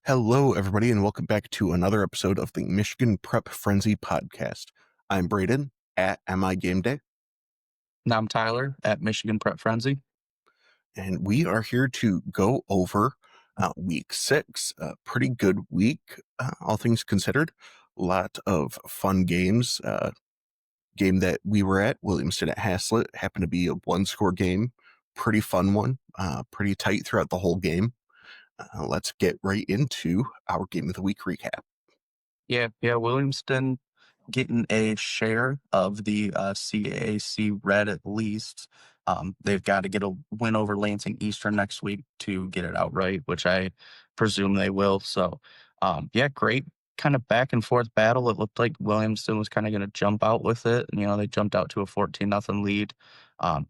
Hello, everybody, and welcome back to another episode of the Michigan Prep Frenzy podcast. I'm Brayden at GameDay, And I'm Tyler at Michigan Prep Frenzy. and we are here to go over week 6. A pretty good week, all things considered. A lot of fun games. Game that we were at, Williamston at Haslett, happened to be a one-score game. Pretty fun one. Pretty tight throughout the whole game. Let's get right into our Game of the Week recap. Yeah, Williamston getting a share of the CAAC red at least. They've got to get a win over Lansing Eastern next week to get it outright, which I presume they will. So, yeah, great kind of back and forth battle. It looked like Williamston was kind of going to jump out with it. They jumped out to a 14-0 lead.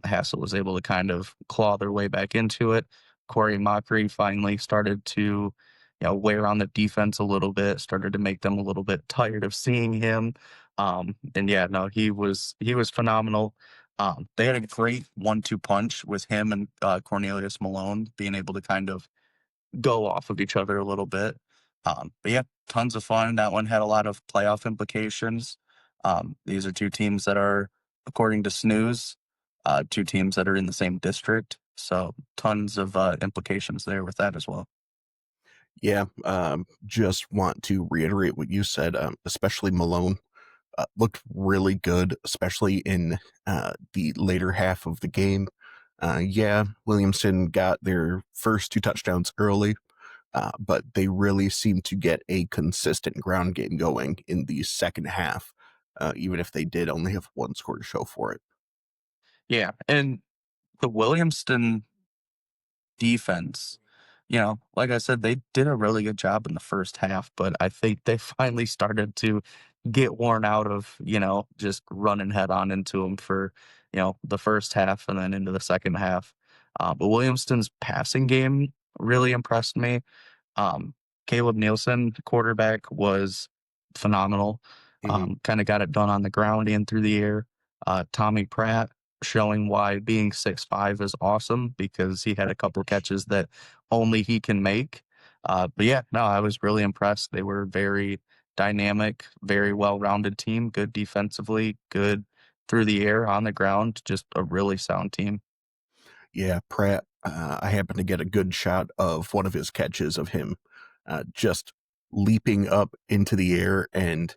Hassel was able to kind of claw their way back into it. Corey Mockery finally started to wear on the defense a little bit, started to make them a little bit tired of seeing him. And yeah, no, he was phenomenal. They had a great 1-2 punch with him and Cornelius Malone being able to kind of go off of each other a little bit. But yeah, tons of fun. That one had a lot of playoff implications. These are two teams that are, according to Snooze, two teams that are in the same district. So tons of implications there with that as well. Yeah, just want to reiterate what you said, especially Malone. Looked really good, especially in the later half of the game. Yeah, Williamson got their first 2 touchdowns early, but they really seemed to get a consistent ground game going in the second half, even if they did only have one score to show for it. Yeah, and the Williamston defense, like I said, they did a really good job in the first half, but I think they finally started to get worn out of, just running head on into them for, the first half and then into the second half. But Williamston's passing game really impressed me. Um, Caleb Nielsen, quarterback, was phenomenal. Mhm. Kind of got it done on the ground and through the air. Tommy Pratt showing why being 6'5" is awesome because he had a couple catches that only he can make. But yeah, no, I was really impressed. They were very dynamic, very well-rounded team, good defensively, good through the air, on the ground, just a really sound team. Yeah, Pratt, I happened to get a good shot of one of his catches of him just leaping up into the air and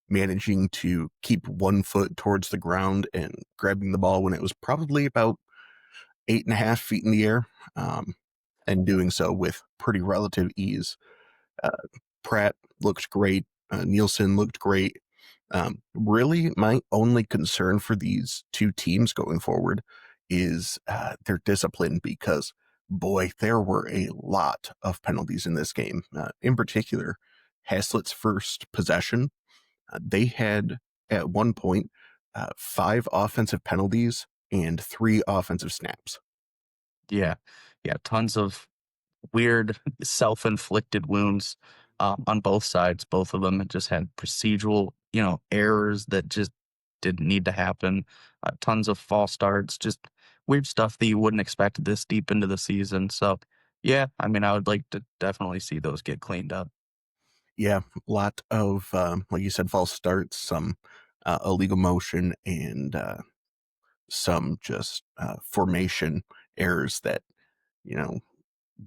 managing to keep 1 foot towards the ground and grabbing the ball when it was probably about 8.5 feet in the air, and doing so with pretty relative ease. Uh, Pratt looked great. Nielsen looked great. Really, my only concern for these two teams going forward is their discipline because, boy, there were a lot of penalties in this game. In particular, Haslett's first possession, they had at one point 5 offensive penalties and 3 offensive snaps. Yeah, tons of weird self-inflicted wounds on both sides. Both of them just had procedural, errors that just didn't need to happen. Tons of false starts, just weird stuff that you wouldn't expect this deep into the season. So, yeah, I mean, I would like to definitely see those get cleaned up. Yeah, a lot of, like you said, false starts, some illegal motion, and some just formation errors that, you know,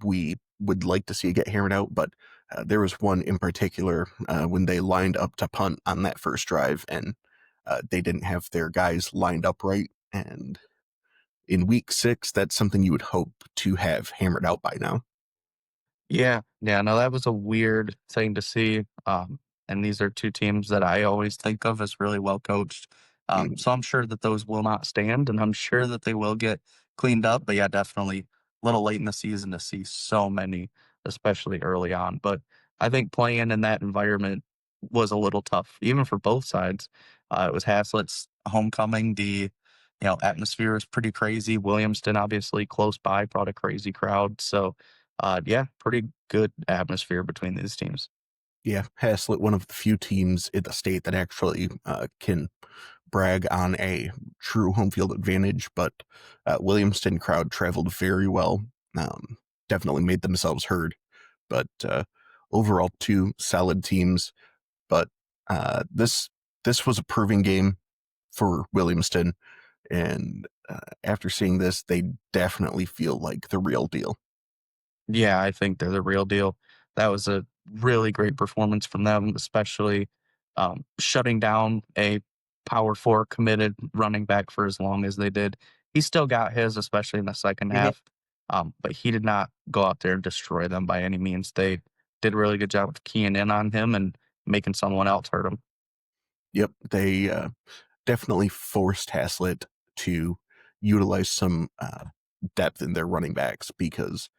we would like to see get hammered out. But there was one in particular when they lined up to punt on that first drive, and they didn't have their guys lined up right. And in week 6, that's something you would hope to have hammered out by now. Yeah, no, that was a weird thing to see. And these are two teams that I always think of as really well coached. Mm. So I'm sure that those will not stand, and I'm sure that they will get cleaned up. But yeah, definitely a little late in the season to see so many, especially early on. But I think playing in that environment was a little tough, even for both sides. It was Haslett's homecoming. The atmosphere was pretty crazy. Williamston, obviously close by, brought a crazy crowd. So yeah, pretty good atmosphere between these teams. Yeah, Haslett, one of the few teams in the state that actually can brag on a true home field advantage, but Williamston crowd traveled very well. Definitely made themselves heard. But overall two solid teams. But this was a proving game for Williamston, and after seeing this, they definitely feel like the real deal. Yeah, I think they're the real deal. That was a really great performance from them, especially shutting down a power four committed running back for as long as they did. He still got his, especially in the second Mhm. half, but he did not go out there and destroy them by any means. They did a really good job of keying in on him and making someone else hurt him. Yep, they definitely forced Haslett to utilize some depth in their running backs because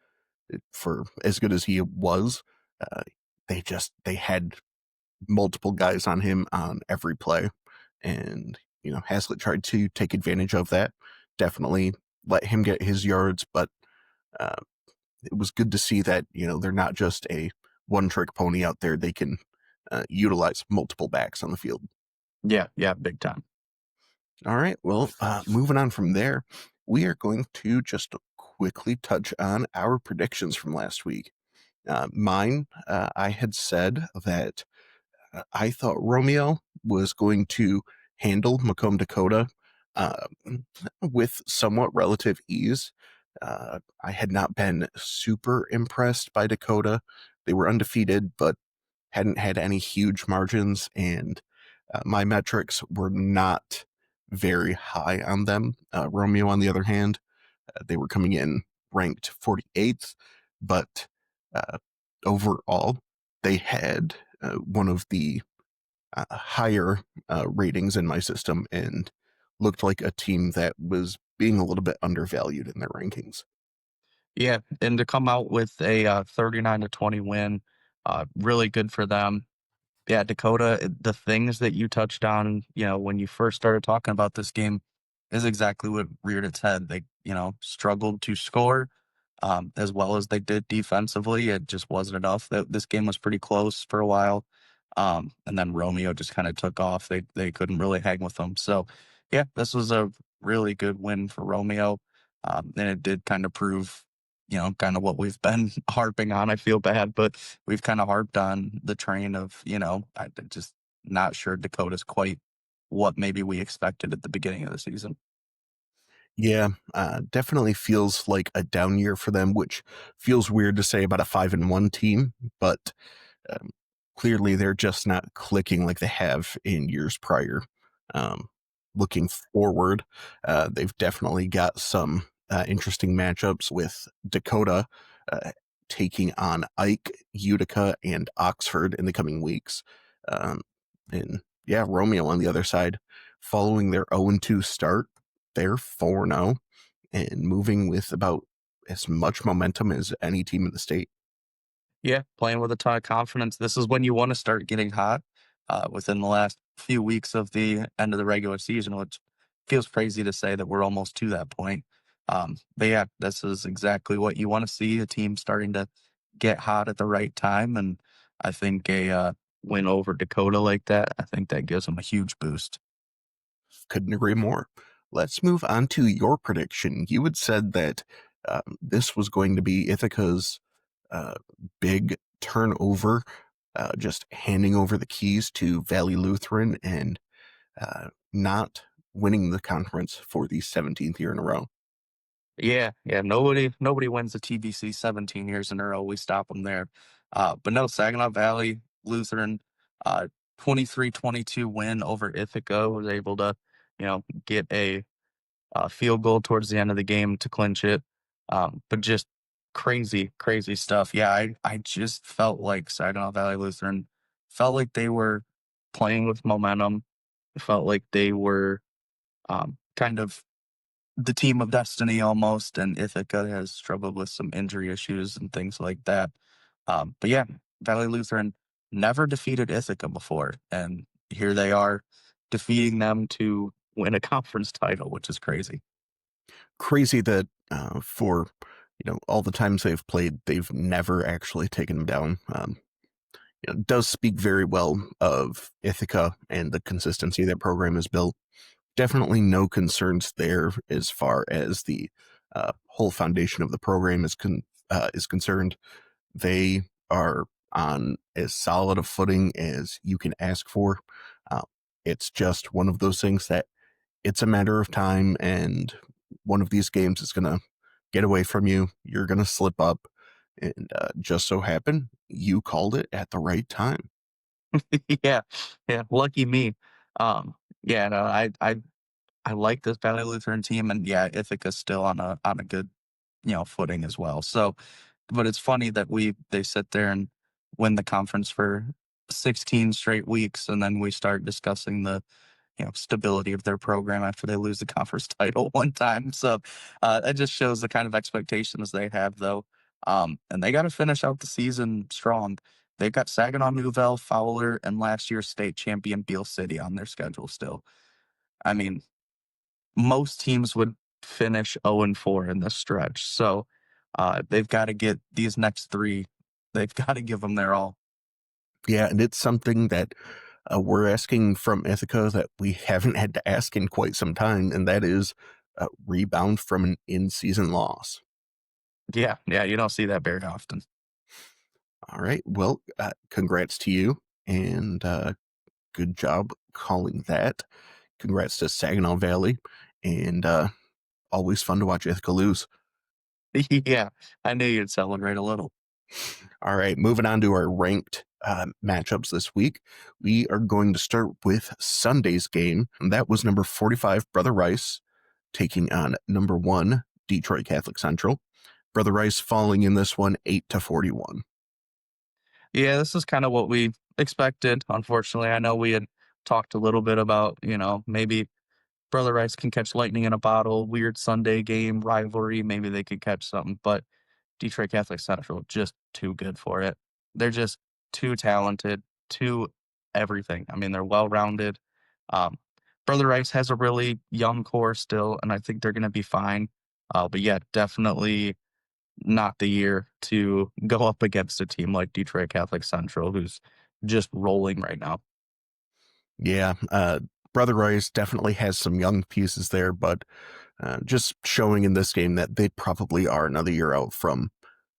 for as good as he was, uh, they had multiple guys on him on every play, and Haslett tried to take advantage of that. Definitely let him get his yards, but uh, it was good to see that they're not just a one trick pony out there. They can utilize multiple backs on the field. Yeah, yeah, big time. All right. Well, moving on from there, we are going to just quickly touch on our predictions from last week. Mine, I had said that I thought Romeo was going to handle Macomb, Dakota uh, with somewhat relative ease. I had not been super impressed by Dakota. They were undefeated, but hadn't had any huge margins, and my metrics were not very high on them. Romeo, on the other hand, they were coming in ranked 48th, but uh, overall, they had one of the higher ratings in my system and looked like a team that was being a little bit undervalued in their rankings. Yeah, and to come out with a 39-20 win, really good for them. Yeah, Dakota, the things that you touched on, when you first started talking about this game is exactly what reared its head. They, struggled to score as well as they did defensively. It just wasn't enough. This game was pretty close for a while. And then Romeo just kind of took off. They couldn't really hang with them. So, yeah, this was a really good win for Romeo. And it did kind of prove kind of what we've been harping on. I feel bad, but we've kind of harped on the train of, I'm just not sure Dakota's quite what maybe we expected at the beginning of the season. Yeah, definitely feels like a down year for them, which feels weird to say about a 5-1 team, but um, clearly they're just not clicking like they have in years prior. Um, Looking forward, they've definitely got some interesting matchups with Dakota uh, taking on Ike, Utica, and Oxford in the coming weeks. Um, and yeah, Romeo on the other side, following their 0-2 start, they're 4-0 and moving with about as much momentum as any team in the state. Yeah, playing with a ton of confidence. This is when you want to start getting hot within the last few weeks of the end of the regular season, which feels crazy to say that we're almost to that point. But yeah, this is exactly what you want to see a team starting to get hot at the right time. And I think a win over Dakota like that, I think that gives them a huge boost. Couldn't agree more. Let's move on to your prediction. You had said that this was going to be Ithaca's uh, big turnover, just handing over the keys to Valley Lutheran and not winning the conference for the 17th year in a row. Yeah, yeah. Nobody wins the TBC 17 years in a row. We stop them there. But no, Saginaw Valley Lutheran, 23-22 win over Ithaca was able to, get a field goal towards the end of the game to clinch it. But just crazy, crazy stuff. Yeah, I just felt like Saginaw Valley Lutheran felt like they were playing with momentum. It felt like they were kind of the team of destiny almost, and Ithaca has struggled with some injury issues and things like that. But yeah, Valley Lutheran never defeated Ithaca before, and here they are defeating them to win a conference title, which is crazy. Crazy that for all the times they've played, they've never actually taken them down. Does speak very well of Ithaca and the consistency that program has built. Definitely no concerns there as far as the whole foundation of the program is concerned. They are on as solid a footing as you can ask for. Uh, it's just one of those things that it's a matter of time, and one of these games is going to get away from you. You're going to slip up, and just so happen you called it at the right time. Yeah, yeah, lucky me. Yeah, no, I like this Valley Lutheran team, and yeah, Ithaca's still on a good, footing as well. So, but it's funny that they sit there and win the conference for 16 straight weeks, and then we start discussing the stability of their program after they lose the conference title one time. So that just shows the kind of expectations they have, though. And they got to finish out the season strong. They've got Saginaw, Newville, Fowler, and last year's state champion Beale City on their schedule still. I mean, most teams would finish 0-4 in this stretch. So they've got to get these next three. They've got to give them their all. Yeah, and it's something that we're asking from Ithaca that we haven't had to ask in quite some time, and that is rebound from an in-season loss. Yeah, yeah, you don't see that very often. All right, well, congrats to you, and good job calling that. Congrats to Saginaw Valley, and always fun to watch Ithaca lose. Yeah, I knew you'd celebrate a little. All right, moving on to our ranked matchups this week. We are going to start with Sunday's game, and that was number 45, Brother Rice, taking on number 1, Detroit Catholic Central. Brother Rice falling in this one 8-41. Yeah, this is kind of what we expected. Unfortunately, I know we had talked a little bit about, maybe Brother Rice can catch lightning in a bottle, weird Sunday game rivalry. Maybe they could catch something, but Detroit Catholic Central just too good for it. They're just too talented, too everything. I mean, they're well rounded. Um, Brother Rice has a really young core still, and I think they're going to be fine. But yeah, definitely not the year to go up against a team like Detroit Catholic Central, who's just rolling right now. Yeah, Brother Rice definitely has some young pieces there, but just showing in this game that they probably are another year out from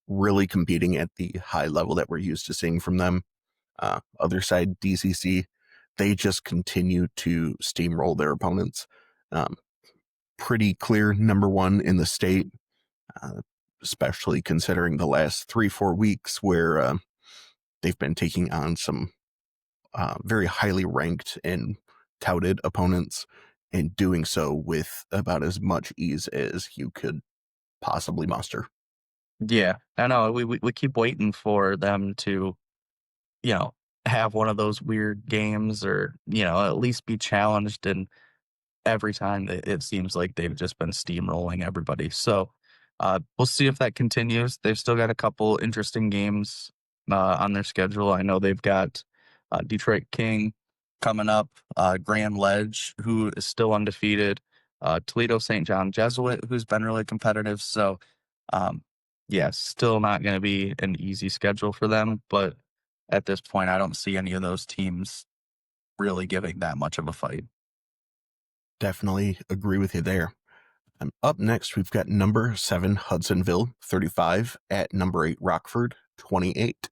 really competing at the high level that we're used to seeing from them. Other side, DCC, they just continue to steamroll their opponents. Um, Pretty clear number 1 in the state, uh, especially considering the last 3-4 weeks where they've been taking on some very highly ranked and touted opponents, and doing so with about as much ease as you could possibly muster. Yeah, I know. We keep waiting for them to, you know, have one of those weird games or, at least be challenged. And every time it seems like they've just been steamrolling everybody. So we'll see if that continues. They've still got a couple interesting games on their schedule. I know they've got Detroit King coming up, Grand Ledge, who is still undefeated, Toledo St. John Jesuit, who's been really competitive. So, um, yeah, still not going to be an easy schedule for them. But at this point, I don't see any of those teams really giving that much of a fight. Definitely agree with you there. Up next, we've got number 7, Hudsonville, 35, at number 8, Rockford, 28.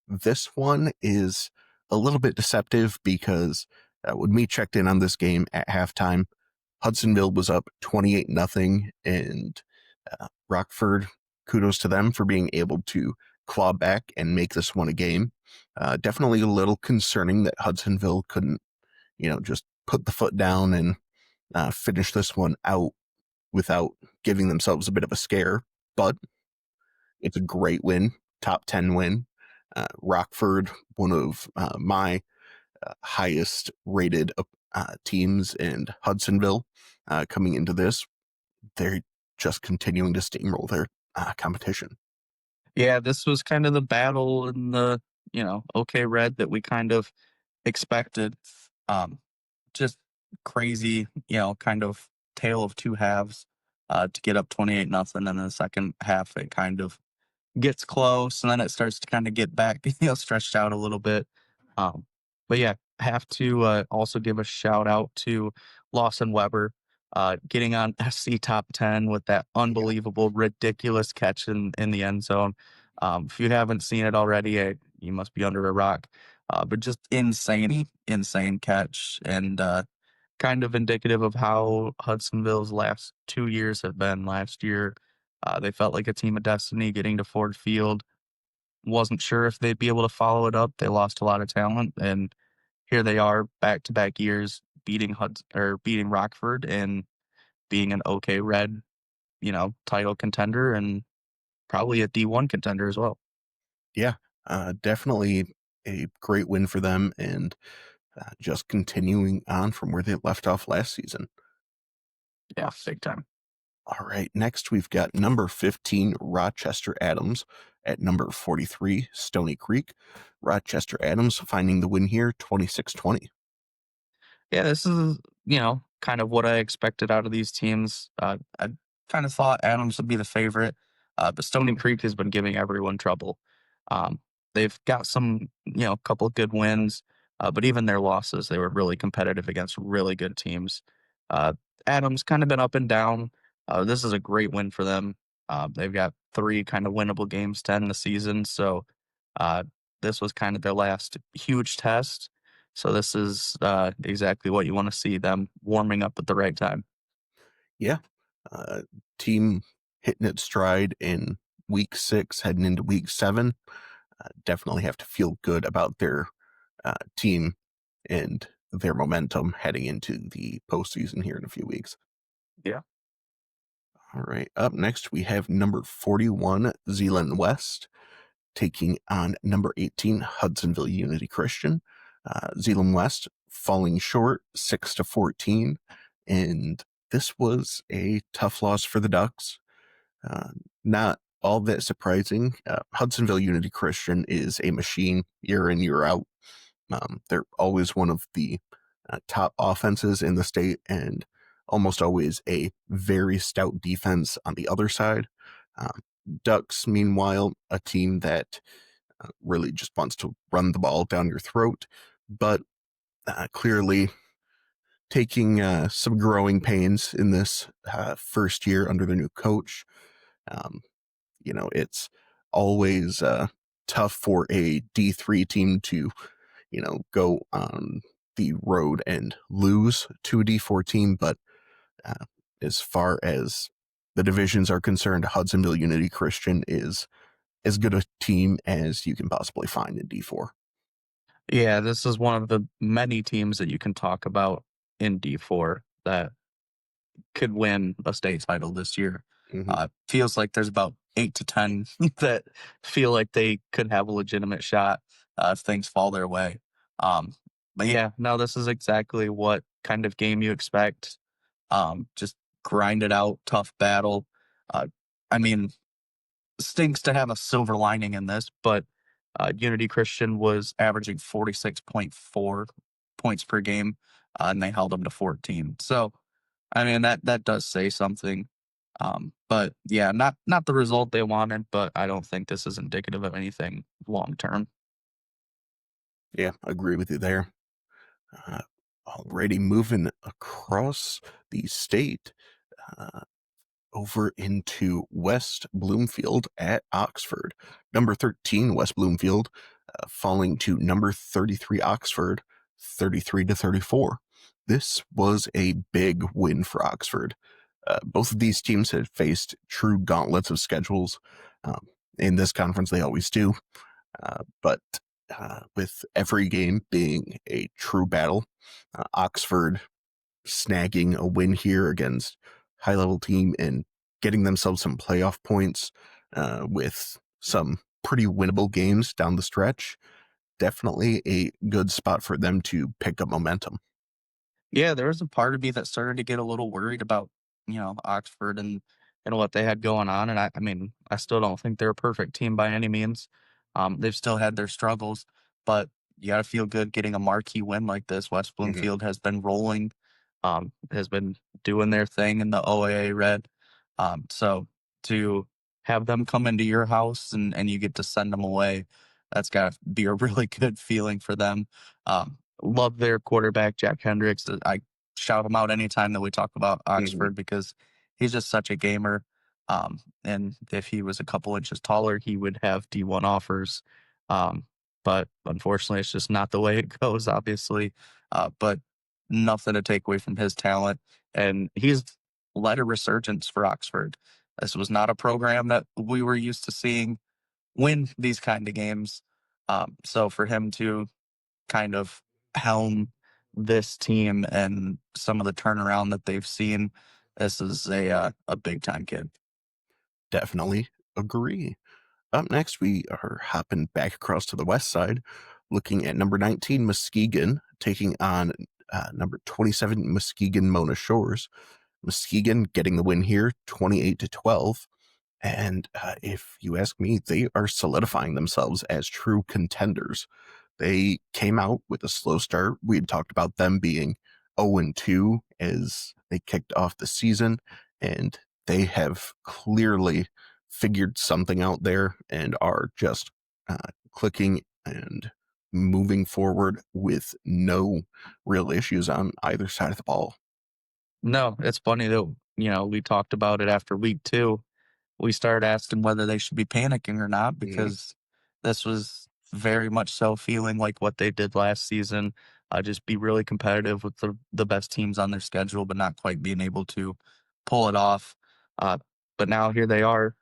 This one is a little bit deceptive because when we checked in on this game at halftime, Hudsonville was up 28-0, and Rockford, kudos to them for being able to claw back and make this one a game. Definitely a little concerning that Hudsonville couldn't, just put the foot down and finish this one out without giving themselves a bit of a scare, but it's a great win, top 10 win. Rockford, one of my highest rated teams, and Hudsonville coming into this, they're just continuing to steamroll their competition. Yeah, this was kind of the battle in the, OK Red that we kind of expected. Um, just crazy, kind of tale of two halves to get up 28 nothing. And then the second half, it kind of gets close and then it starts to kind of get back, stretched out a little bit. Um, but yeah, have to also give a shout out to Lawson Weber getting on SC top 10 with that unbelievable, ridiculous catch in the end zone. If you haven't seen it already, You must be under a rock. But just insane catch, and kind of indicative of how Hudsonville's last 2 years have been. Last year, they felt like a team of destiny getting to Ford Field. Wasn't sure if they'd be able to follow it up. They lost a lot of talent, and here they are, back to back years, beating Rockford and being an okay Red, title contender and probably a D1 contender as well. Yeah, definitely a great win for them, and just continuing on from where they left off last season. Yeah, big time. All right, next we've got number 15, Rochester Adams, at number 43, Stony Creek. Rochester Adams finding the win here, 26-20. Yeah, this is, kind of what I expected out of these teams. I kind of thought Adams would be the favorite, but Stony Creek has been giving everyone trouble. Um, they've got some, couple of good wins, but even their losses, they were really competitive against really good teams. Uh, Adams kind of been up and down. This is a great win for them. They've got three kind of winnable games, 10 in the season. So uh, this was kind of their last huge test, so this is exactly what you want to see, them warming up at the right time. Yeah, uh, team hitting its stride in week 6, heading into week 7. Definitely have to feel good about their team and their momentum heading into the postseason here in a few weeks. Yeah. All right, up next we have number 41, Zeeland West, taking on number 18, Hudsonville Unity Christian. Zeeland West falling short 6-14, and this was a tough loss for the Ducks. Not all that surprising. Hudsonville Unity Christian is a machine year in, year out. They're always one of the top offenses in the state, and almost always a very stout defense on the other side. Um, Ducks, meanwhile, a team that really just wants to run the ball down your throat, but clearly taking some growing pains in this first year under the new coach. Um, it's always tough for a D3 team to, go on the road and lose to a D4 team. But uh, as far as the divisions are concerned, Hudsonville Unity Christian is as good a team as you can possibly find in D4. Yeah, this is one of the many teams that you can talk about in D4 that could win a state title this year. Mm-hmm. Feels like there's about 8 to 10 that feel like they could have a legitimate shot if things fall their way. But yeah, no, this is exactly what kind of game you expect. Just grind it out, tough battle. Uh, I mean, stinks to have a silver lining in this, but Unity Christian was averaging 46.4 points per game, and they held them to 14. So, I mean, that does say something. But yeah, not the result they wanted, but I don't think this is indicative of anything long term. Yeah, agree with you there. Uh, Already moving across the state, uh, over into West Bloomfield at Oxford. Number 13, West Bloomfield, falling to number 33, Oxford, 33-34. This was a big win for Oxford. Both of these teams had faced true gauntlets of schedules. Um, in this conference, they always do. But with every game being a true battle, Oxford snagging a win here against high level team and getting themselves some playoff points with some pretty winnable games down the stretch. Definitely a good spot for them to pick up momentum. Yeah, there was a part of me that started to get a little worried about, Oxford and what they had going on. And I mean, I still don't think they're a perfect team by any means. They've still had their struggles, but you got to feel good getting a marquee win like this. West Mm-hmm. Bloomfield has been rolling, has been doing their thing in the OAA Red. So to have them come into your house and you get to send them away, that's got to be a really good feeling for them. Love their quarterback, Jack Hendricks. I shout him out anytime that we talk about Mm-hmm. Oxford because he's just such a gamer. And if he was a couple inches taller, he would have D1 offers. Um, but unfortunately, it's just not the way it goes, obviously. But nothing to take away from his talent. And he's led a resurgence for Oxford. This was not a program that we were used to seeing win these kind of games. So for him to kind of helm this team and some of the turnaround that they've seen, this is a big time kid. Definitely agree. Up next, we are hopping back across to the west side, looking at number 19 Muskegon taking on number 27 Muskegon Mona Shores. Muskegon getting the win here, 28-12. And if you ask me, they are solidifying themselves as true contenders. They came out with a slow start. We had talked about them being 0-2 as they kicked off the season, and they have clearly figured something out there and are just clicking and moving forward with no real issues on either side of the ball. No, it's funny that, we talked about it after week 2. We started asking whether they should be panicking or not Mhm. because this was very much so feeling like what they did last season. Just be really competitive with the best teams on their schedule, but not quite being able to pull it off. Uh, but now here they are,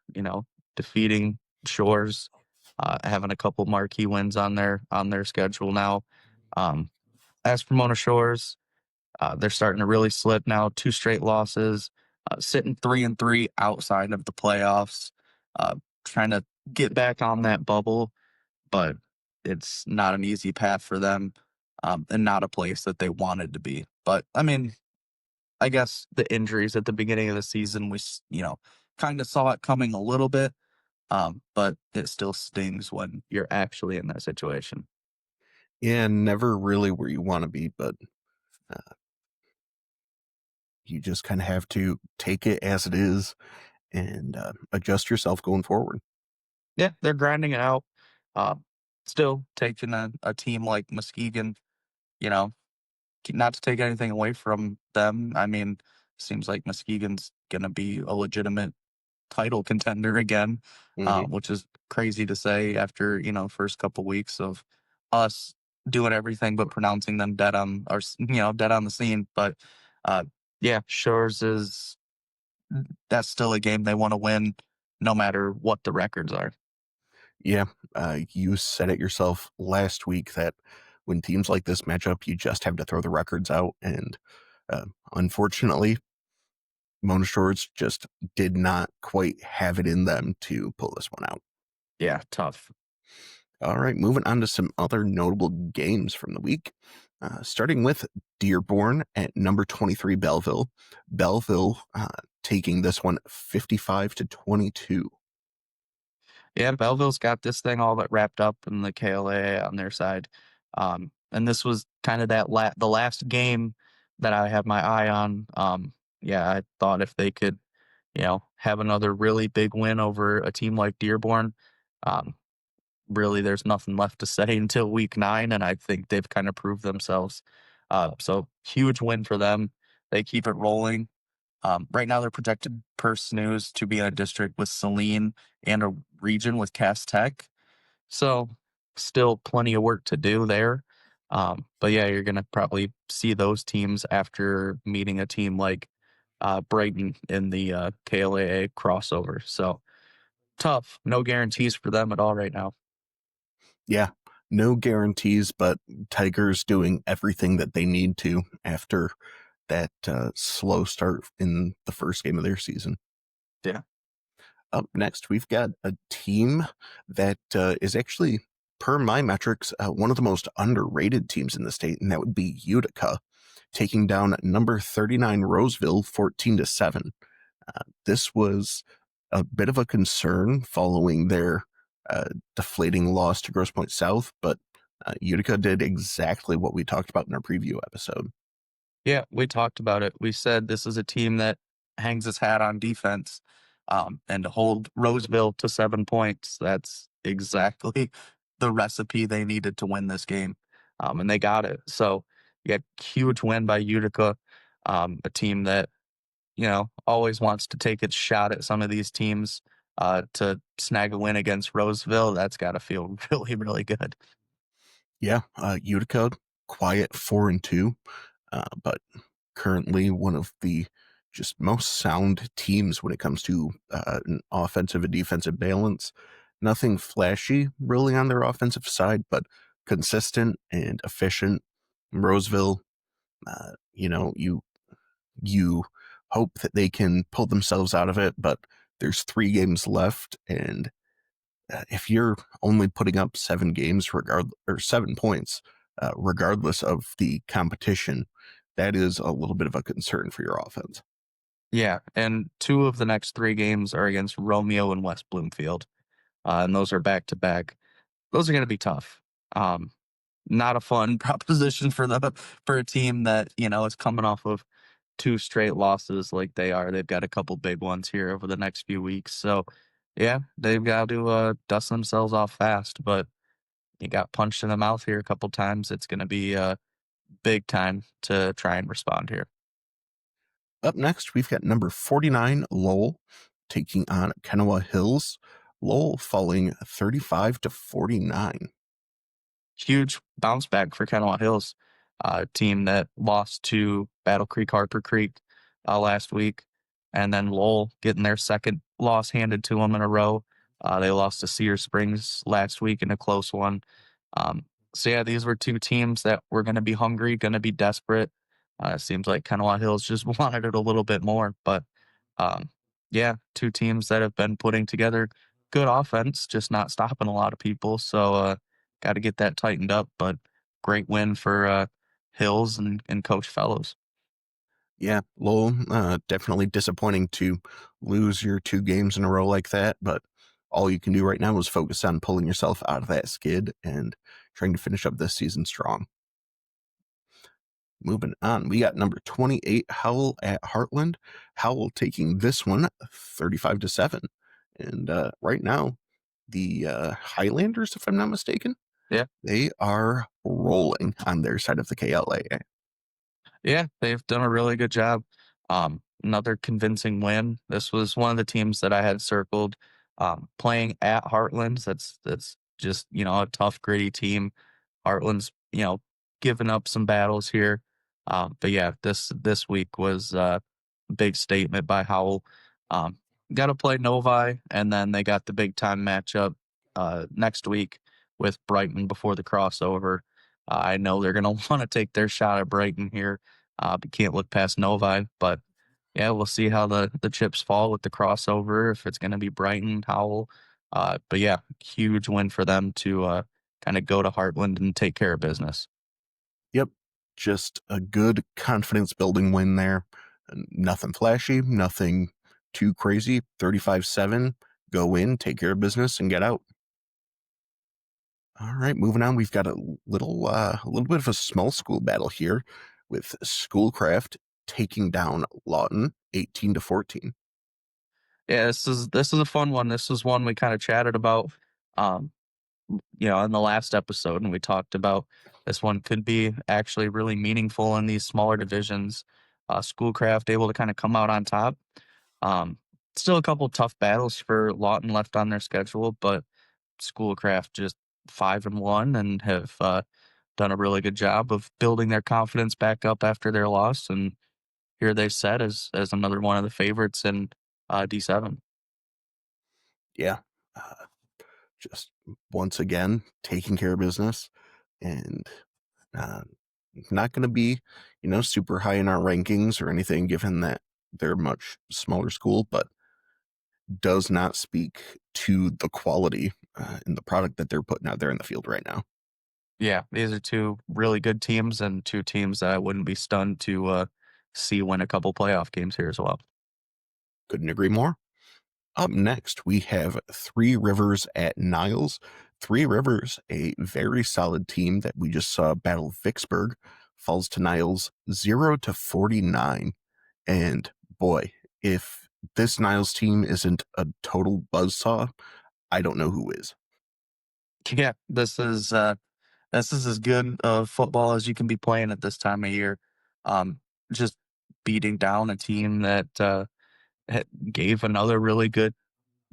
defeating Shores, having a couple marquee wins on their schedule now. Um, as for Mona Shores, they're starting to really slip now. 2 straight losses, sitting 3-3 outside of the playoffs, trying to get back on that bubble, but it's not an easy path for them, and not a place that they wanted to be. But I mean, I guess the injuries at the beginning of the season, kind of saw it coming a little bit, but it still stings when you're actually in that situation. Yeah, never really where you want to be, but uh, you just kind of have to take it as it is and adjust yourself going forward. Yeah, they're grinding it out. Uh, Still taking a team like Muskegon, you know, not to take anything away from them. I mean, seems like Muskegon's going to be a legitimate title contender again, Hmm. which is crazy to say after, first couple weeks of us doing everything but pronouncing them dead on or, dead on the scene. But uh, yeah, Shores is that's still a game they want to win no matter what the records are. Yeah, you said it yourself last week that when teams like this match up, you just have to throw the records out. And unfortunately, Mona Shores just did not quite have it in them to pull this one out. Yeah, tough. All right, moving on to some other notable games from the week. Starting with Dearborn at number 23, Belleville. Belleville taking this one 55-22. Yeah, Belleville's got this thing all but wrapped up in the KLA on their side. And this was kind of the last game that I had my eye on. Yeah, I thought if they could, have another really big win over a team like Dearborn, um, really there's nothing left to say until week 9, and I think they've kind of proved themselves. So huge win for them. They keep it rolling. Right now, they're projected per snooze to be in a district with Saline and a region with Cass Tech. So, still plenty of work to do there. But yeah, you're going to probably see those teams after meeting a team like Brayden in the KLAA crossover. So, tough. No guarantees for them at all right now. Yeah, no guarantees, but Tigers doing everything that they need to after that slow start in the first game of their season. Yeah. Up next, we've got a team that is actually, per my metrics, one of the most underrated teams in the state, and that would be Utica, taking down number 39 Roseville 14-7. This was a bit of a concern following their deflating loss to Grosse Pointe South, but Utica did exactly what we talked about in our preview episode. Yeah, we talked about it. We said this is a team that hangs its hat on defense. And to hold Roseville to 7 points, that's exactly the recipe they needed to win this game. And they got it. So, yeah, huge win by Utica, a team that, always wants to take its shot at some of these teams to snag a win against Roseville. That's got to feel really, really good. Yeah, Utica, quiet 4-2, but currently one of the just most sound teams when it comes to an offensive and defensive balance. Nothing flashy really on their offensive side, but consistent and efficient. Roseville, you hope that they can pull themselves out of it, but there's 3 games left, and if you're only putting up 7 points, regardless of the competition, that is a little bit of a concern for your offense. Yeah, and 2 of the next 3 games are against Romeo and West Bloomfield, and those are back to back. Those are gonna be tough. Um, Not a fun proposition for a team that, is coming off of 2 straight losses like they are. They've got a couple big ones here over the next few weeks. So, yeah, they've got to, dust themselves off fast, but you got punched in the mouth here a couple times. It's gonna be, big time to try and respond here. Up next, we've got number 49, Lowell, taking on Kanawha Hills. Lowell falling 35-49. Huge bounce back for Kennewatt Hills, team that lost to Battle Creek, Harper Creek last week, and then Lowell getting their second loss handed to them in a row. They lost to Cedar Springs last week in a close one. So yeah, these were 2 teams that were going to be hungry, going to be desperate. It seems like Kennewatt Hills just wanted it a little bit more, but um, yeah, 2 teams that have been putting together good offense, just not stopping a lot of people. So got to get that tightened up. But great win for Hills and Coach Fellows. Yeah, Lowell, definitely disappointing to lose your 2 games in a row like that, but all you can do right now is focus on pulling yourself out of that skid and trying to finish up this season strong. Moving on, we got number 28, Howell at Heartland. Howell taking this one 35-7. And right now, the Highlanders, if I'm not mistaken, Yeah. they are rolling on their side of the KLA. Yeah, they've done a really good job. Another convincing win. This was one of the teams that I had circled playing at Heartlands. That's just a tough, gritty team. Heartland's given up some battles here, but yeah, this week was a big statement by Howell. Um, got to play Novi, and then they got the big time matchup next week with Brighton before the crossover. I know they're going to want to take their shot at Brighton here. But can't look past Novi. But yeah, we'll see how the chips fall with the crossover. If it's going to be Brighton, Howell. But yeah, huge win for them to kind of go to Heartland and take care of business. Yep, just a good confidence building win there. Nothing flashy, nothing too crazy. 35-7, go in, take care of business, and get out. All right, moving on. We've got a little bit of a small school battle here with Schoolcraft taking down Lawton 18-14. Yeah, this is a fun one. This is one we kind of chatted about. Um, in the last episode, and we talked about this one could be actually really meaningful in these smaller divisions. Schoolcraft able to kind of come out on top. Um, Still a couple tough battles for Lawton left on their schedule, but Schoolcraft just 5-1 and have done a really good job of building their confidence back up after their loss. And here they set as another one of the favorites in D7. Yeah, uh, just once again taking care of business, and uh, not going to be, super high in our rankings or anything, given that they're a much smaller school, but does not speak to the quality in the product that they're putting out there in the field right now. Yeah, these are 2 really good teams and 2 teams that I wouldn't be stunned to see win a couple playoff games here as well. Couldn't agree more. Up next, we have Three Rivers at Niles. Three Rivers, a very solid team that we just saw battle Vicksburg, falls to Niles 0-49. And boy, if this Niles team isn't a total buzzsaw, I don't know who is. Yeah, this is as good of football as you can be playing at this time of year. Um, just beating down a team that gave another really good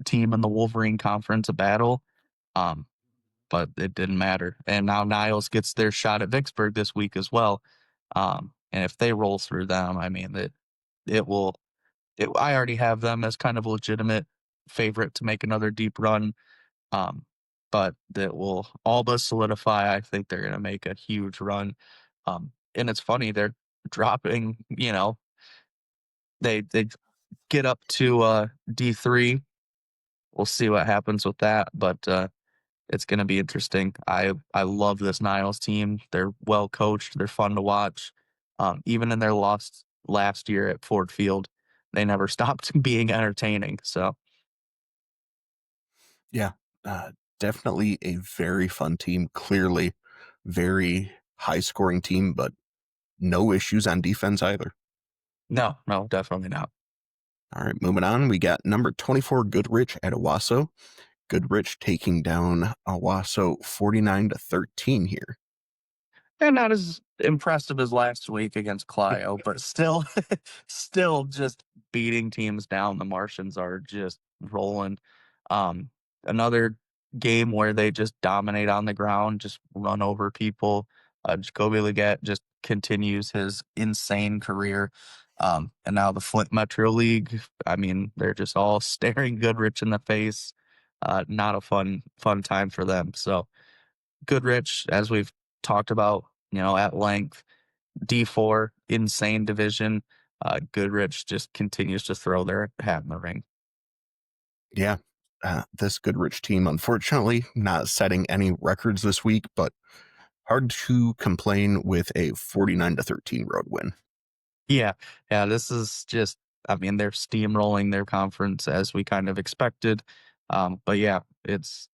team in the Wolverine Conference a battle. Um, but it didn't matter. And now Niles gets their shot at Vicksburg this week as well. And if they roll through them, I mean, it will. I already have them as kind of a legitimate favorite to make another deep run. Um, but that will all but solidify. I think they're going to make a huge run. And it's funny they're dropping. They get up to D3. We'll see what happens with that, but it's going to be interesting. I love this Niles team. They're well coached. They're fun to watch. Even in their loss last year at Ford Field, they never stopped being entertaining. So Yeah, definitely a very fun team. Clearly, very high scoring team, but no issues on defense either. no, no, definitely not. All right, moving on. We got number 24 Goodrich at Owasso. Goodrich taking down Owasso 49-13 here. And not as impressive as last week against Clio, but still, still just beating teams down. The Martians are just rolling. Um, Another game where they just dominate on the ground, just run over people. Jacoby Leggett just continues his insane career. And now the Flint Metro League, I mean, they're just all staring Goodrich in the face. Not a fun time for them. So Goodrich, as we've talked about, at length, D4, insane division. Goodrich just continues to throw their hat in the ring. Yeah, this Goodrich team, unfortunately, not setting any records this week, but hard to complain with a 49-13 road win. Yeah, yeah, this is just, I mean, they're steamrolling their conference as we kind of expected. But yeah, it's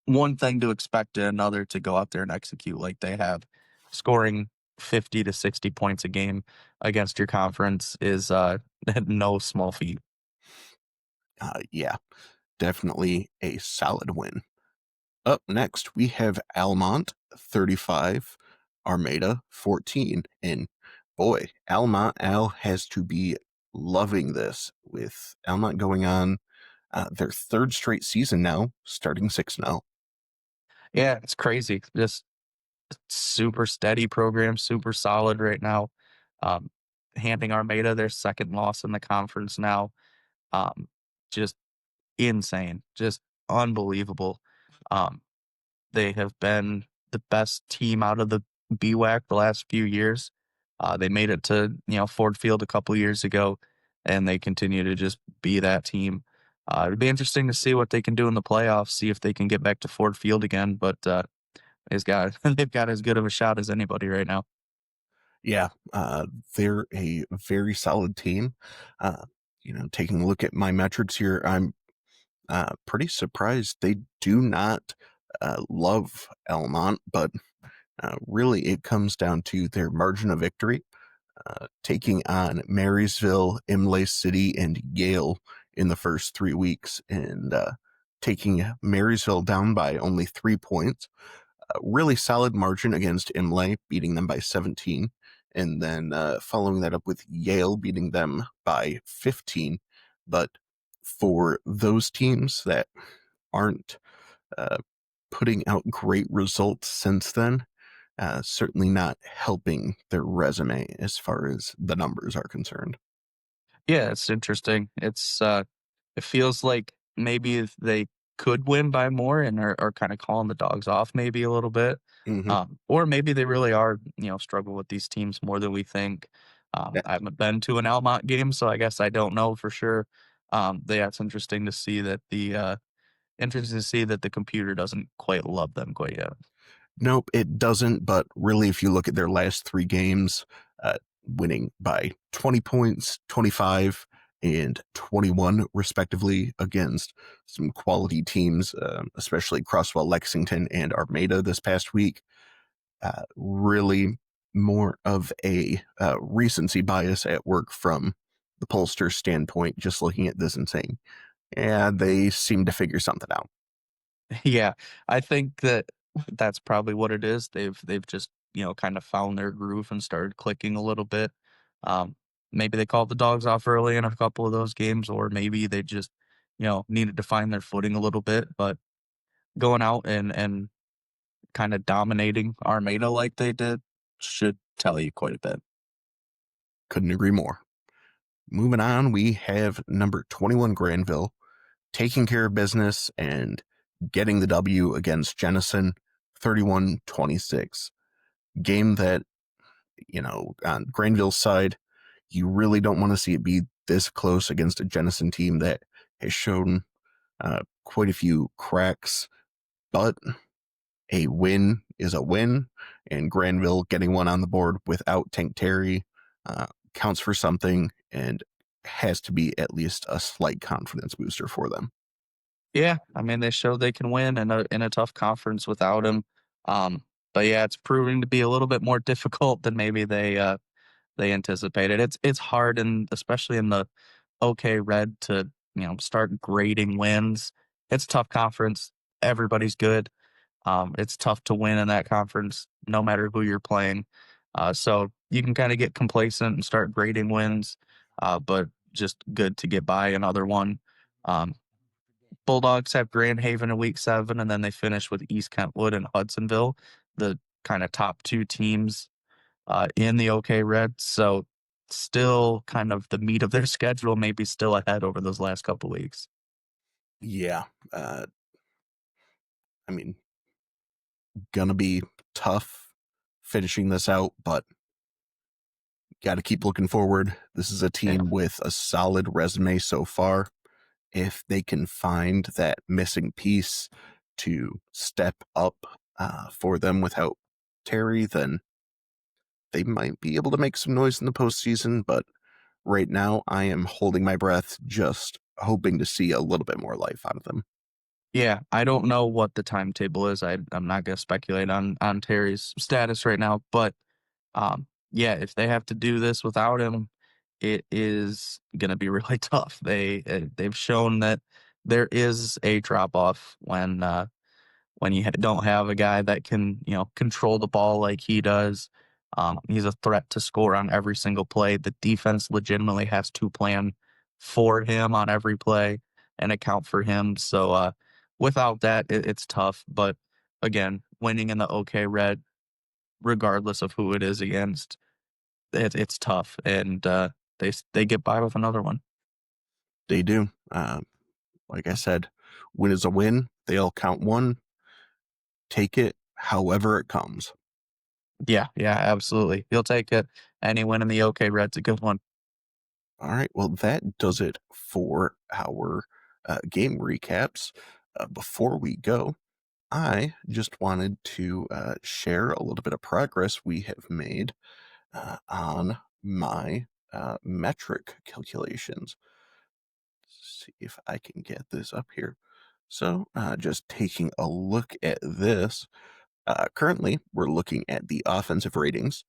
one thing to expect and another to go out there and execute like they have. Scoring 50 to 60 points a game against your conference is no small feat. Yeah, definitely a solid win. Up next, we have Almont 35, Armada 14. And boy, Almont Al has to be loving this with Almont going on their third straight season now, starting 6-0. Yeah, it's crazy. Just super steady program, super solid right now. Um, Handing Armada their second loss in the conference now. Um, just insane, just unbelievable. Um, they have been the best team out of the BWAC the last few years. They made it to Ford Field a couple years ago, and they continue to just be that team. It'd be interesting to see what they can do in the playoffs, see if they can get back to Ford Field again. But they've got as good of a shot as anybody right now. Yeah, they're a very solid team. Taking a look at my metrics here, I'm pretty surprised they do not love Almont, but really it comes down to their margin of victory, taking on Marysville, Imlay City, and Yale in the first 3 weeks, and taking Marysville down by only 3 points. A really solid margin against Imlay, beating them by 17, and then following that up with Yale beating them by 15. But for those teams that aren't uh, putting out great results since then, certainly not helping their resume as far as the numbers are concerned. Yeah, it's interesting. It feels like maybe if they could win by more and are kind of calling the dogs off maybe a little bit. Hmm. Or maybe they really are, struggle with these teams more than we think. I haven't been to an Almont game, so I guess I don't know for sure. Yeah, it's interesting to see that the computer doesn't quite love them quite yet. Nope, it doesn't. But really, if you look at their last 3 games, winning by 20 points, 25, and 21, respectively, against some quality teams, especially Crosswell, Lexington, and Armada this past week, really more of a recency bias at work from the pollster standpoint, just looking at this and saying, yeah, they seem to figure something out. Yeah, I think that's probably what it is. They've just, kind of found their groove and started clicking a little bit. Um, Maybe they called the dogs off early in a couple of those games, or maybe they just, needed to find their footing a little bit. But going out and kind of dominating Armada like they did should tell you quite a bit. Couldn't agree more. Moving on, we have number 21 Granville taking care of business and getting the W against Jenison 31-26. Game that, on Granville's side, you really don't want to see it be this close against a Jenison team that has shown quite a few cracks, but a win is a win, and Granville getting one on the board without Tank Terry counts for something and has to be at least a slight confidence booster for them. Yeah, I mean they showed they can win in a tough conference without him. But yeah, it's proving to be a little bit more difficult than maybe they anticipated. It's hard, and especially in the OK Red, to start grading wins. It's a tough conference. Everybody's good. It's tough to win in that conference, no matter who you're playing. So you can kind of get complacent and start grading wins, but just good to get by another one. Um, Bulldogs have Grand Haven in week 7, and then they finish with East Kentwood and Hudsonville, the kind of top 2 teams in the OK Red. So still kind of the meat of their schedule, maybe still ahead over those last couple weeks. Yeah. I mean, gonna be tough finishing this out, but got to keep looking forward. This is a Yeah. team with a solid resume so far. If they can find that missing piece to step up for them without Terry, then they might be able to make some noise in the postseason. But right now, I am holding my breath, just hoping to see a little bit more life out of them. Yeah, I don't know what the timetable is. I'm not going to speculate on Terry's status right now, but yeah, if they have to do this without him, it is going to be really tough. They've shown that there is a drop off when you don't have a guy that can, control the ball like he does. He's a threat to score on every single play. The defense legitimately has to plan for him on every play and account for him. So without that, it's tough. But again, winning in the OK Red, regardless of who it is against, it's tough. And they get by with another one. They do. Like I said, win is a win. They all count one. Take it however it comes. Yeah, absolutely. He'll take it. Any win in the OK Red's a good one. All right. Well, that does it for our game recaps. Before we go, I just wanted to share a little bit of progress we have made on my metric calculations. See if I can get this up here. So, just taking a look at this. Currently, we're looking at the offensive ratings.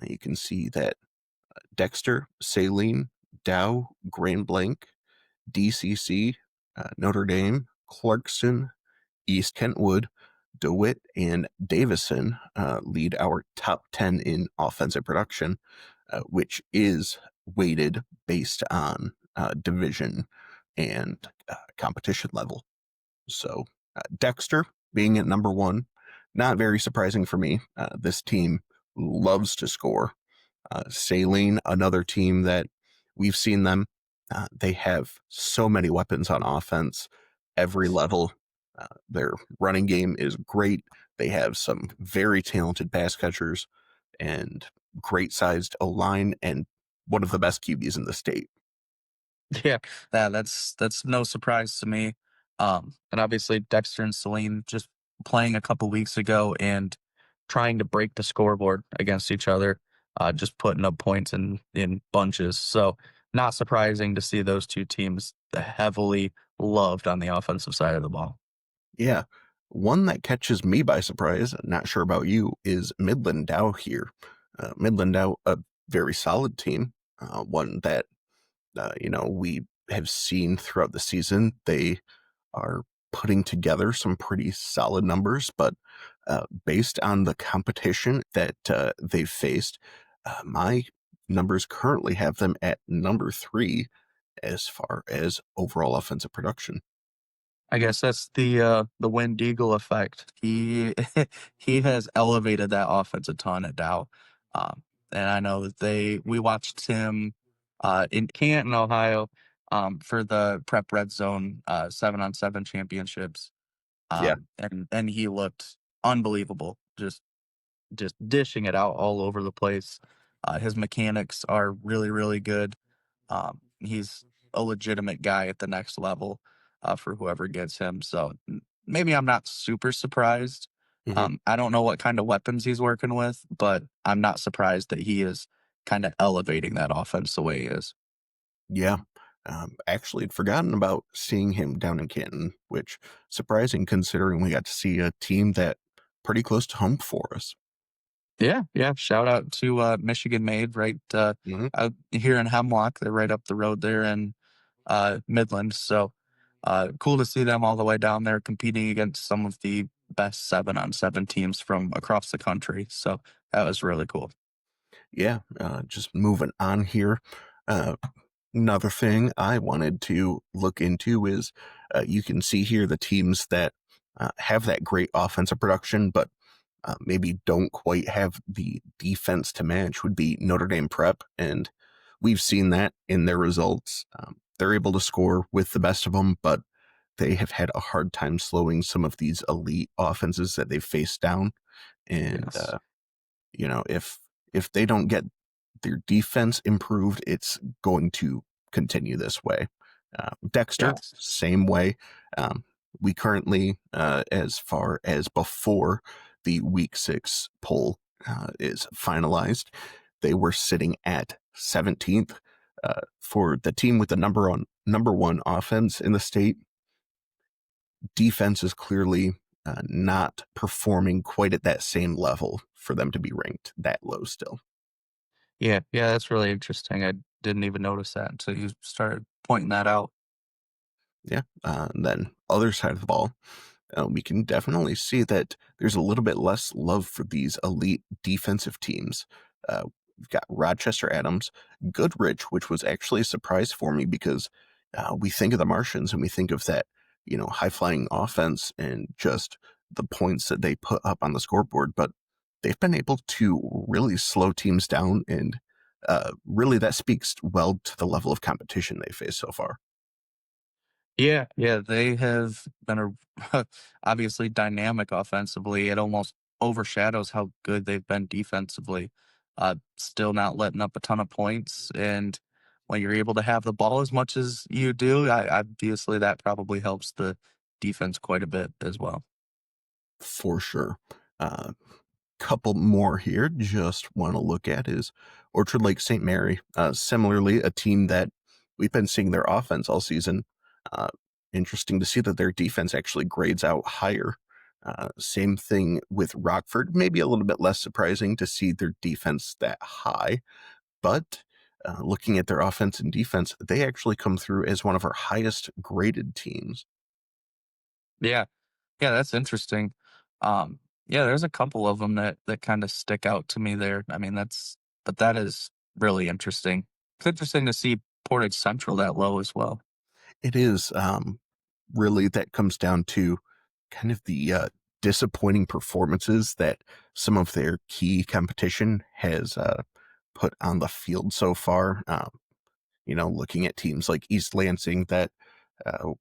You can see that Dexter, Saline, Dow, Grand Blanc, DCC, Notre Dame, Clarkson, East Kentwood, DeWitt, and Davison lead our top 10 in offensive production, which is weighted based on division and competition level. So Dexter being at number 1, not very surprising for me. This team loves to score. Saline, another team that we've seen them. They have so many weapons on offense, every level. Their running game is great. They have some very talented pass catchers and great sized O line and one of the best QBs in the state. Yeah, that's no surprise to me. And obviously Dexter and Celine just playing a couple weeks ago and trying to break the scoreboard against each other, just putting up points in bunches. So not surprising to see those two teams heavily loved on the offensive side of the ball. Yeah. One that catches me by surprise, not sure about you, is Midland Dow here. Midland Dow, a very solid team, one that we have seen throughout the season. They are putting together some pretty solid numbers, but based on the competition that they've faced, my numbers currently have them at number 3 as far as overall offensive production. I guess that's the Wind Eagle effect. He he has elevated that offense a ton at Dow. And I know that we watched him in Canton, Ohio, for the prep red zone 7-on-7 championships. Yeah. And he looked unbelievable, just dishing it out all over the place. His mechanics are really, really good. He's a legitimate guy at the next level for whoever gets him. So maybe I'm not super surprised. hmm I don't know what kind of weapons he's working with, but I'm not surprised that he is kind of elevating that offense the way he is. Yeah. Actually, had forgotten about seeing him down in Canton, which surprising considering we got to see a team that pretty close to home for us. Yeah, yeah. Shout out to Michigan Made right hmm out here in Hemlock. They're right up the road there in Midland. So cool to see them all the way down there competing against some of the best 7-on-7 teams from across the country. So that was really cool. Yeah. Just moving on here. Uh, Another thing I wanted to look into is you can see here the teams that have that great offensive production, but maybe don't quite have the defense to match would be Notre Dame Prep. And we've seen that in their results. They're able to score with the best of them, but they have had a hard time slowing some of these elite offenses that they've faced down. And Yes. if they don't get their defense improved, it's going to continue this way. Dexter, Yes. same way. Um, we currently, as far as before the week 6 poll is finalized, they were sitting at 17th for the team with the number one offense in the state. Defense is clearly not performing quite at that same level for them to be ranked that low still. Yeah, yeah, that's really interesting. I didn't even notice that until you started pointing that out. Yeah. And then other side of the ball, we can definitely see that there's a little bit less love for these elite defensive teams. We've got Rochester Adams, Goodrich, which was actually a surprise for me because we think of the Martians and we think of that, high flying offense and just the points that they put up on the scoreboard, but they've been able to really slow teams down, and really that speaks well to the level of competition they face so far. Yeah, yeah, they have been a obviously dynamic offensively. It almost overshadows how good they've been defensively. Still not letting up a ton of points, and when you're able to have the ball as much as you do, obviously that probably helps the defense quite a bit as well. For sure. Uh, Couple more here just want to look at is Orchard Lake St. Mary. Similarly, a team that we've been seeing their offense all season. Uh, Interesting to see that their defense actually grades out higher. Same thing with Rockford. Maybe a little bit less surprising to see their defense that high, but looking at their offense and defense, they actually come through as one of our highest graded teams. Yeah, yeah, that's interesting. Yeah, there's a couple of them that kind of stick out to me there. I mean, but that is really interesting. It's interesting to see Portage Central that low as well. It is really that comes down to kind of the disappointing performances that some of their key competition has put on the field so far. Looking at teams like East Lansing that,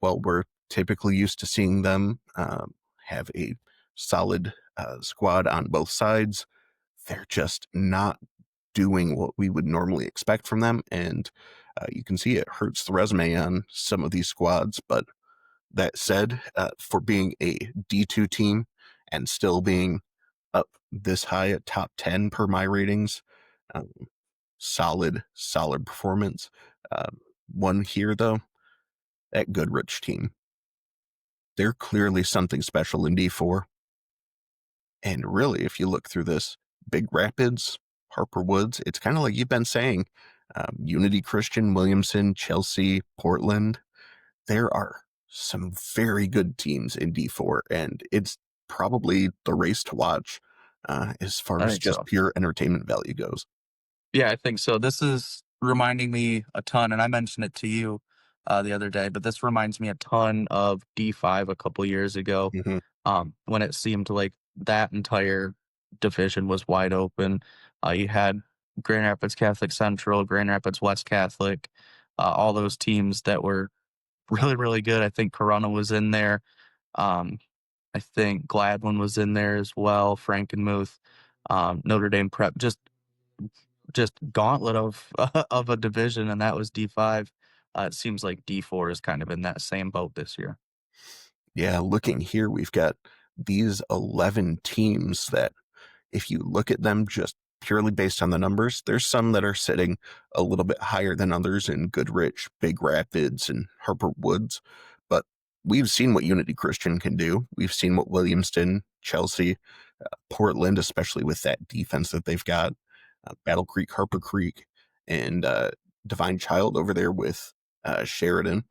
we're typically used to seeing them have a solid squad on both sides. They're just not doing what we would normally expect from them. And you can see it hurts the resume on some of these squads. But that said, for being a D2 team and still being up this high at top 10 per my ratings, um, solid performance. One here, though, that Goodrich team. They're clearly something special in D4. And really, if you look through this, Big Rapids, Harper Woods, it's kind of like you've been saying, Unity Christian, Williamston, Chelsea, Portland. There are some very good teams in D4, and it's probably the race to watch as far I as think just so. pure entertainment value goes. Yeah, I think so. This is reminding me a ton, and I mentioned it to you. the other day, but this reminds me a ton of D5 a couple years ago, Hmm. when it seemed like that entire division was wide open. You had Grand Rapids Catholic Central, Grand Rapids West Catholic, all those teams that were really, really good. I think Corona was in there. Um, I think Gladwin was in there as well, Frankenmuth, Notre Dame Prep, just gauntlet of of a division, and that was D5. It seems like D4 is kind of in that same boat this year. Yeah, looking here, we've got these 11 teams that, if you look at them just purely based on the numbers, there's some that are sitting a little bit higher than others in Goodrich, Big Rapids, and Harper Woods. But we've seen what Unity Christian can do. We've seen what Williamston, Chelsea, Portland, especially with that defense that they've got, Battle Creek, Harper Creek, and Divine Child over there with Sheridan.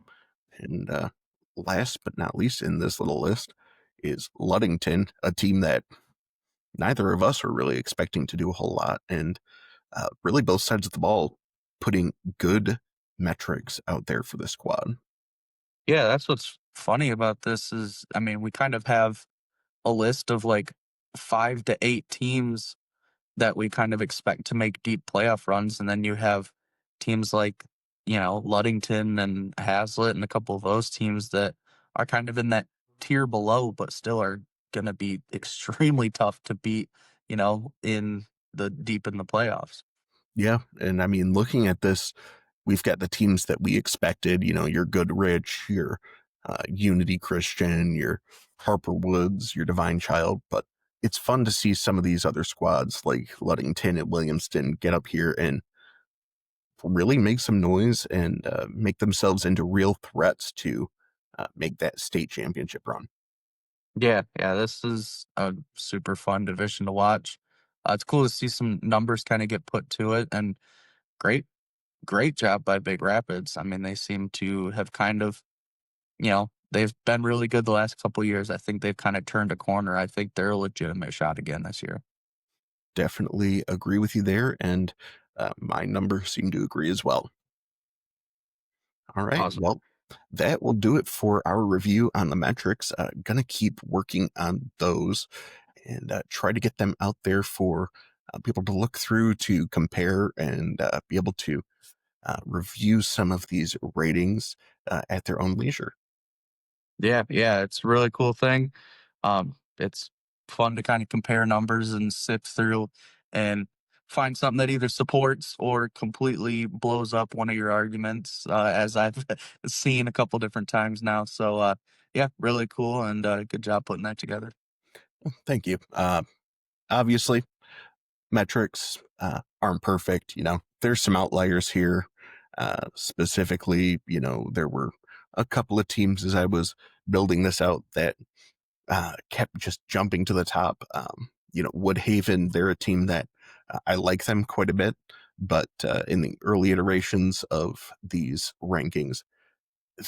And last but not least in this little list is Ludington, a team that neither of us are really expecting to do a whole lot. And really both sides of the ball putting good metrics out there for the squad. Yeah, that's what's funny about this is, I mean, we kind of have a list of like 5 to 8 teams that we kind of expect to make deep playoff runs, and then you have teams like, Ludington and Haslett and a couple of those teams that are kind of in that tier below, but still are gonna be extremely tough to beat, in the deep in the playoffs. Yeah. And I mean, looking at this, we've got the teams that we expected, your Goodrich, your Unity Christian, your Harper Woods, your Divine Child. But it's fun to see some of these other squads like Ludington and Williamston get up here and really make some noise and make themselves into real threats to make that state championship run. Yeah, yeah, this is a super fun division to watch. It's cool to see some numbers kinda get put to it, and great great job by Big Rapids. I mean, they seem to have kind of, they've been really good the last couple years. I think they've kinda turned a corner. I think they're a legitimate shot again this year. Definitely agree with you there. And my numbers seem to agree as well. All right. Awesome. Well, that will do it for our review on the metrics. Gonna keep working on those and try to get them out there for people to look through to compare and be able to review some of these ratings at their own leisure. Yeah, yeah, it's a really cool thing. It's fun to kind of compare numbers and sift through and find something that either supports or completely blows up one of your arguments, as I've seen a couple different times now. So, yeah, really cool and good job putting that together. Thank you. Obviously, metrics aren't perfect. There's some outliers here. Specifically, there were a couple of teams as I was building this out that kept just jumping to the top. Woodhaven, they're a team that I like them quite a bit, but in the early iterations of these rankings,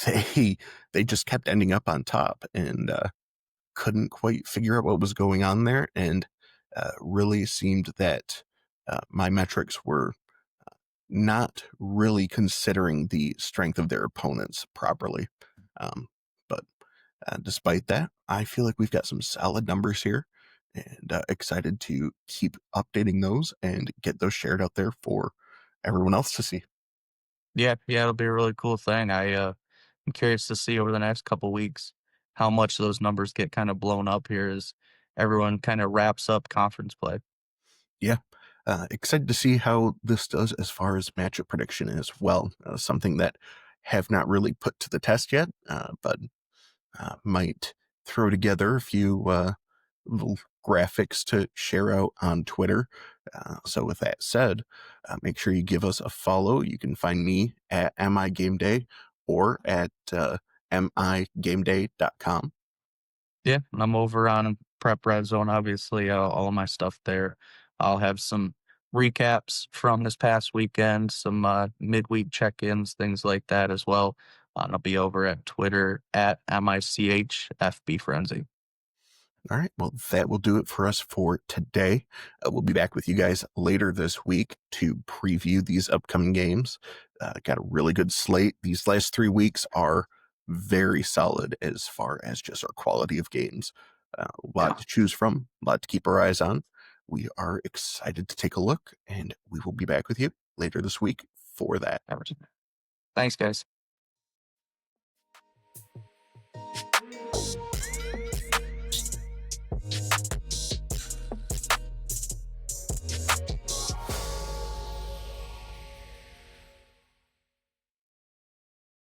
they they just kept ending up on top and couldn't quite figure out what was going on there, and really seemed that my metrics were not really considering the strength of their opponents properly. But despite that, I feel like we've got some solid numbers here and excited to keep updating those and get those shared out there for everyone else to see. Yeah, yeah, it'll be a really cool thing. I'm curious to see over the next couple weeks how much those numbers get kind of blown up here as everyone kind of wraps up conference play. Yeah. Excited to see how this does as far as matchup prediction as well. Something that have not really put to the test yet, but might throw together a few little graphics to share out on Twitter. So, with that said, make sure you give us a follow. You can find me at MIGameDay or at migameday.com. Yeah, and I'm over on Prep Red Zone, obviously, all of my stuff there. I'll have some recaps from this past weekend, some midweek check ins, things like that as well. And I'll be over at Twitter at MICHFB Frenzy. All right. Well, that will do it for us for today. We'll be back with you guys later this week to preview these upcoming games. Got a really good slate. These last 3 weeks are very solid as far as just our quality of games. A lot to choose from, a lot to keep our eyes on. We are excited to take a look, and we will be back with you later this week for that. Thanks, guys.